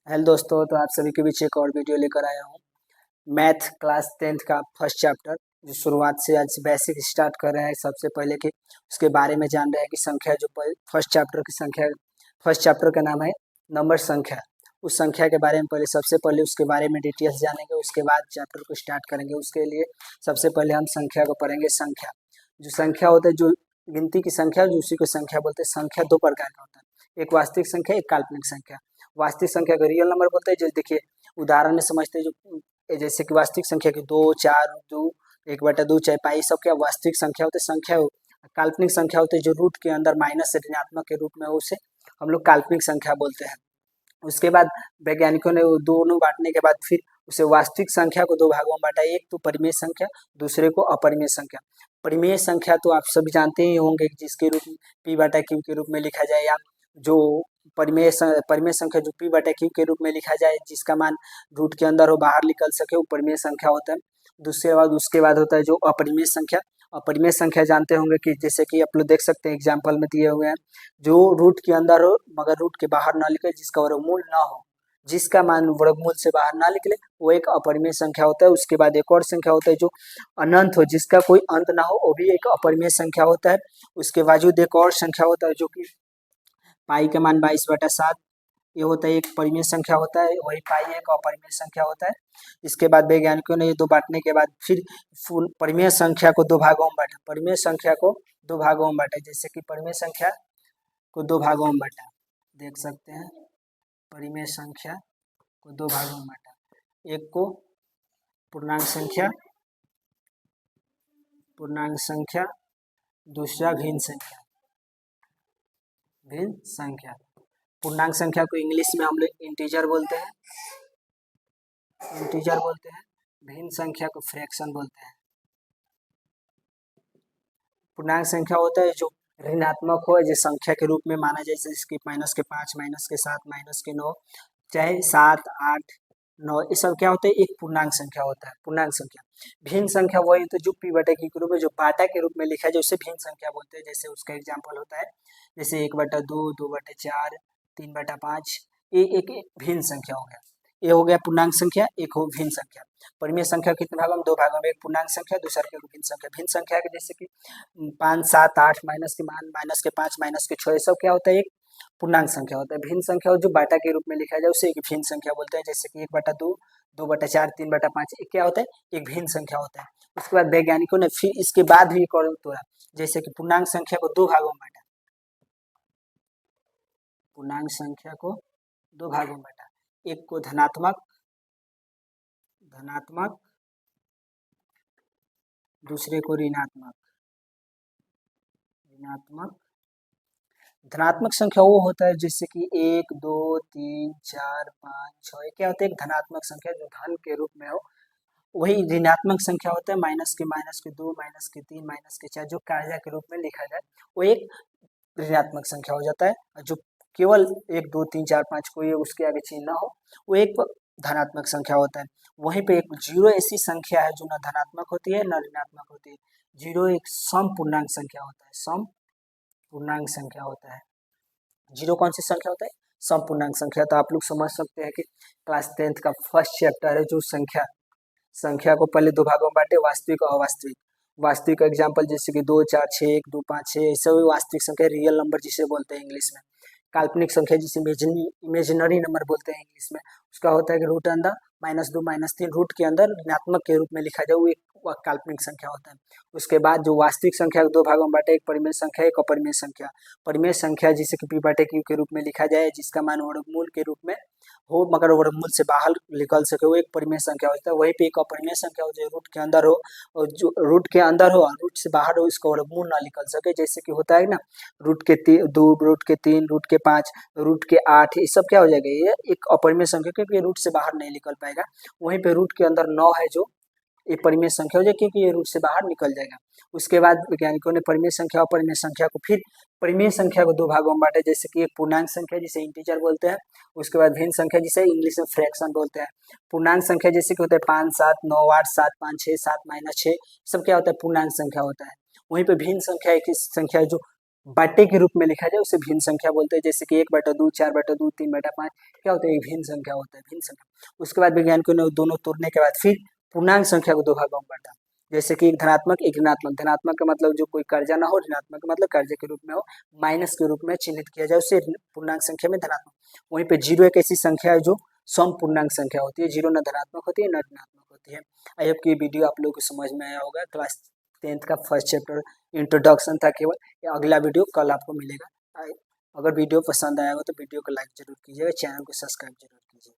Hello दोस्तों, तो आप सभी के बीच एक और वीडियो लेकर आया हूँ। मैथ क्लास 10th का फर्स्ट चैप्टर जो शुरुआत से आज बेसिक स्टार्ट कर रहे हैं। सबसे पहले कि उसके बारे में जान रहे हैं कि संख्या जो फर्स्ट चैप्टर की संख्या, फर्स्ट चैप्टर का नाम है नंबर संख्या। उस संख्या के बारे में पहले सबसे पहले उसके बारे में डिटेल्स जानेंगे, उसके बाद चैप्टर को स्टार्ट करेंगे। उसके लिए सबसे पहले हम संख्या को पढ़ेंगे। संख्या जो संख्या होता है, जो गिनती की संख्या, जो उसी को संख्या बोलते हैं। संख्या दो प्रकार का होता है, एक वास्तविक संख्या, एक काल्पनिक संख्या। वास्तविक संख्या को रियल नंबर बोलते हैं। जैसे देखिए उदाहरण में समझते हैं, जो जैसे कि वास्तविक संख्या की 2, 4, 2, 1/2, चाहे पाई, सब क्या वास्तविक संख्या होते हैं। संख्या काल्पनिक संख्या होती है जो रूट के अंदर माइनस से ऋणात्मक के रूप में हो, उसे हम लोग काल्पनिक संख्या बोलते हैं। उसके बाद वैज्ञानिकों ने वो दोनों बांटने के बाद फिर उसे वास्तविक संख्या को दो भागों में बांटा, एक तो परिमेय संख्या, दूसरे को अपरिमेय संख्या। परिमेय संख्या तो आप सभी जानते ही होंगे, जिसके रूप में p/q के रूप में लिखा जाए, या जो परिमेय संख्या जो p/q के रूप में लिखा जाए, जिसका मान रूट के अंदर हो बाहर निकल सके, वो परिमेय संख्या होता है। दूसरे बाद उसके बाद होता है जो अपरिमेय संख्या। अपरिमेय संख्या जानते होंगे कि जैसे कि आप लोग देख सकते हैं एग्जाम्पल में दिए हुए हैं, जो रूट के अंदर हो मगर रूट के बाहर ना निकले, जिसका वर्गमूल ना हो, जिसका मान वर्गमूल से बाहर ना निकले, वो एक अपरिमेय संख्या होता है। उसके बाद एक और संख्या होता है जो अनंत हो, जिसका कोई अंत ना हो, वो भी एक अपरिमेय संख्या होता है। उसके बावजूद एक और संख्या होता है जो कि पाई का मान 22/7, ये होता है, एक परिमेय संख्या होता है। वही पाई एक अपरिमेय संख्या होता है। इसके बाद वैज्ञानिकों ने ये दो बांटने के बाद फिर परिमेय संख्या को दो भागों में बांटा। परिमेय संख्या को दो भागों में बांटा, जैसे कि परिमेय संख्या को दो भागों में बांटा, देख सकते हैं। परिमेय संख्या को दो भागों में बांटा, एक को पूर्णांक संख्या, दूसरा भिन्न संख्या। भिन्न संख्या, पूर्णांक संख्या को इंग्लिश में हम लोग इंटीजर बोलते हैं, भिन्न संख्या को फ्रैक्शन बोलते हैं। पूर्णांक संख्या होता है जो ऋणात्मक हो, जो संख्या के रूप में माना जाए, जैसे -5, -7, -9, चाहे 7, 8, 9, ये सब क्या होता है, एक पूर्णांक संख्या होता है। पूर्णांक संख्या। भिन्न संख्या वही होता है जो p/q के रूप में, जो बाटा के रूप में लिखा है, जो उसे भिन्न संख्या बोलते हैं। जैसे उसका एग्जाम्पल होता है, जैसे 1/2, 2/4, 3/5, ये एक भिन्न संख्या हो गया। ये हो गया पूर्णांक संख्या, एक हो भिन्न संख्या। परिमेय संख्या कितने भागों में, दो भागों में, एक पूर्णांक संख्या, दूसरा के भिन्न संख्या। भिन्न संख्या के जैसे कि 5, 7, 8, -5, -6, ये सब क्या होता है, एक पूर्णांक संख्या होता है। भिन्न संख्या जो बाटा के रूप में लिखा जाए, उसे एक भिन्न संख्या बोलते हैं। जैसे कि 1/2, 2/4, 3/5, ये क्या होता है, एक भिन्न संख्या होता है। उसके बाद वैज्ञानिकों ने फिर इसके बाद भी एक और तोड़ा, जैसे कि पूर्णांक संख्या को दो भागों में बांटा, पूर्णांक संख्या को दो भागों में बांटा, एक को धनात्मक, दूसरे को ऋणात्मक। धनात्मक संख्या वो होता है जैसे कि 1, 2, 3, 4, 5, 6, क्या होता है, एक धनात्मक संख्या जो धन के रूप में हो। वही ऋणात्मक संख्या होता है -के 2, -3, -4, जो कार्य के रूप में लिखा जाए, वो एक ऋणात्मक संख्या हो जाता है। और जो केवल 1, 2, 3, 4, 5 कोई उसके आगे चिन्ह ना हो, वो एक धनात्मक संख्या होता है। वहीं पे एक जीरो ऐसी संख्या है जो न धनात्मक होती है न ऋणात्मक होती है। जीरो एक सम पूर्णांक संख्या होता है, सम पूर्णांक संख्या होता है। जीरो कौन सी संख्या होता है, सम पूर्णांक संख्या। तो आप लोग समझ सकते हैं कि क्लास 10th का फर्स्ट चैप्टर है जो संख्या को पहले दो भागों में बांटे, वास्तविक और अवास्तविक। वास्तविक का एग्जाम्पल जैसे कि 2, 4, 6, 1, 2, 5, 6, ऐसे भी वास्तविक संख्या, रियल नंबर जिसे बोलते हैं इंग्लिश में। काल्पनिक संख्या जिसे इमेजिनरी नंबर बोलते हैं इंग्लिश में, उसका होता है कि रूट अंदर -2, -3, रूट के अंदर ऋणात्मक के रूप में लिखा जाए, वो एक काल्पनिक संख्या होता है। उसके बाद जो वास्तविक संख्या दो भागों में बांटे, एक परिमेय संख्या, एक अपरिमेय संख्या। परिमेय संख्या जिसे कि p/q के रूप में लिखा जाए, जिसका मान वर्गमूल के रूप में हो मगर वर्गमूल से बाहर निकल सके, वो एक परिमेय संख्या होता है। वहीं पे एक अपरिमेय संख्या हो जो रूट के अंदर हो, और जो रूट के अंदर हो और रूट से बाहर हो, इसका वर्गमूल ना निकल सके। जैसे कि होता है ना, रूट के 2, रूट के 3, रूट के 5, रूट के 8, ये सब क्या हो जाएगा, ये एक अपरिमेय संख्या, क्योंकि रूट से बाहर नहीं निकल पाएगा। वहीं पे रूट के अंदर 9 है जो ये परिमेय संख्या हो जाए, क्योंकि ये रूट से बाहर निकल जाएगा। उसके बाद वैज्ञानिकों ने परिमेय संख्या और अपरिमेय संख्या को फिर परिमेय संख्या को दो भागों में बांटे, जैसे कि एक पूर्णांक संख्या जिसे इंटीजर बोलते हैं, उसके बाद भिन्न संख्या जिसे इंग्लिश में फ्रैक्शन बोलते हैं। पूर्णांक संख्या जैसे कि होता है 5, 7, 9, 8, 7, 5, 6, 7, -6, सब क्या होता है, पूर्णांक संख्या होता है। वहीं पे भिन्न संख्या एक संख्या है जो बटे के रूप में लिखा जाए उसे भिन्न संख्या बोलते हैं। जैसे कि 1/2, 4/2, 3/5 क्या होता है, एक भिन्न संख्या होता है, भिन्न संख्या। उसके बाद वैज्ञानिकों ने दोनों तोड़ने के बाद फिर पूर्णांक संख्या को दो भागों में बांटा। जैसे कि एक धनात्मक, एक ऋणात्मक। धनात्मक का मतलब जो कोई कर्जा ना हो, ऋणात्मक का मतलब कर्जे के रूप में हो, माइनस के रूप में चिन्हित किया जाए, उसे पूर्णांक संख्या में धनात्मक। वहीं पे जीरो एक ऐसी संख्या है जो सम पूर्णांक संख्या होती है। जीरो न धनात्मक होती है न ऋणात्मक होती है। आई होप कि वीडियो आप लोगों को समझ में आया होगा। क्लास 10th का फर्स्ट चैप्टर इंट्रोडक्शन था केवल। ये अगला वीडियो कल आपको मिलेगा। अगर वीडियो पसंद आया हो तो वीडियो को लाइक जरूर कीजिएगा, चैनल को सब्सक्राइब जरूर कीजिए।